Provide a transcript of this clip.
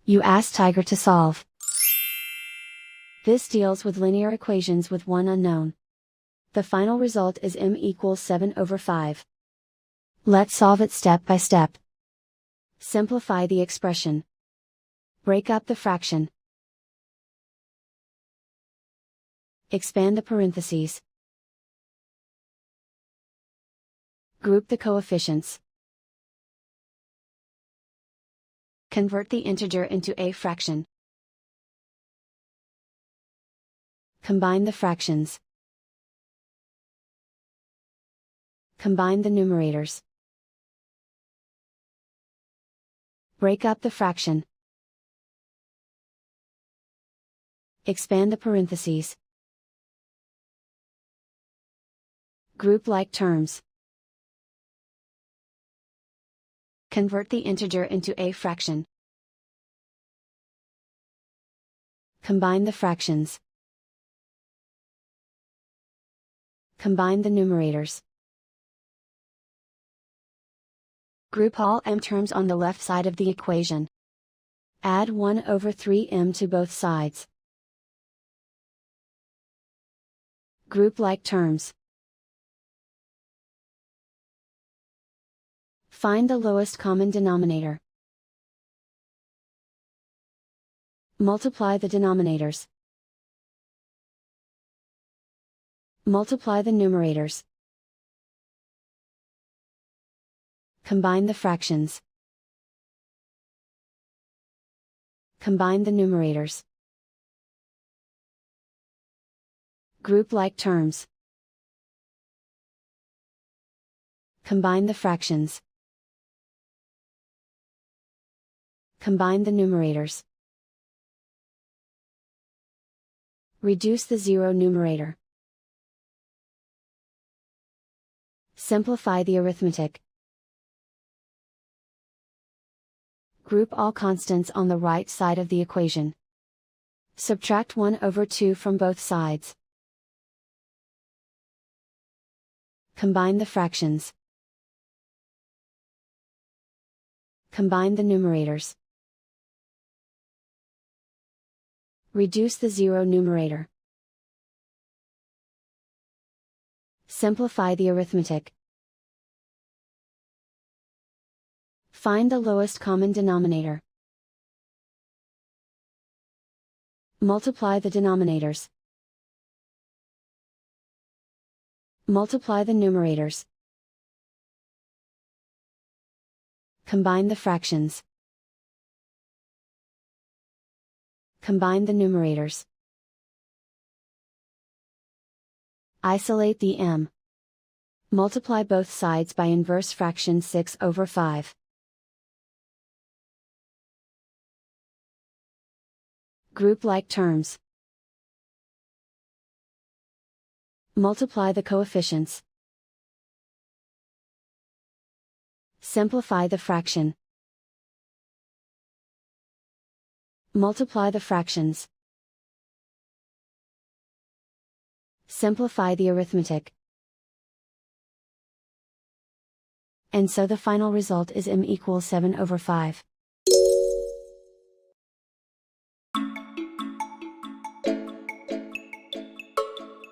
You ask Tiger to solve. This deals with linear equations with one unknown. The final result is m equals 7/5. Let's solve it step by step. Simplify the expression. Break up the fraction. Expand the parentheses. Group the coefficients. Convert the integer into a fraction. Combine the fractions. Combine the numerators. Break up the fraction. Expand the parentheses. Group like terms. Convert the integer into a fraction. Combine the fractions. Combine the numerators. Group all m terms on the left side of the equation. Add 1/3m to both sides. Group like terms. Find the lowest common denominator. Multiply the denominators. Multiply the numerators. Combine the fractions. Combine the numerators. Group like terms. Combine the fractions. Combine the numerators. Reduce the zero numerator. Simplify the arithmetic. Group all constants on the right side of the equation. Subtract 1/2 from both sides. Combine the fractions. Combine the numerators. Reduce the zero numerator. Simplify the arithmetic. Find the lowest common denominator. Multiply the denominators. Multiply the numerators. Combine the fractions. Combine the numerators. Isolate the m. Multiply both sides by inverse fraction 6/5. Group like terms. Multiply the coefficients. Simplify the fraction. Multiply the fractions. Simplify the arithmetic. And so the final result is m equals 7/5.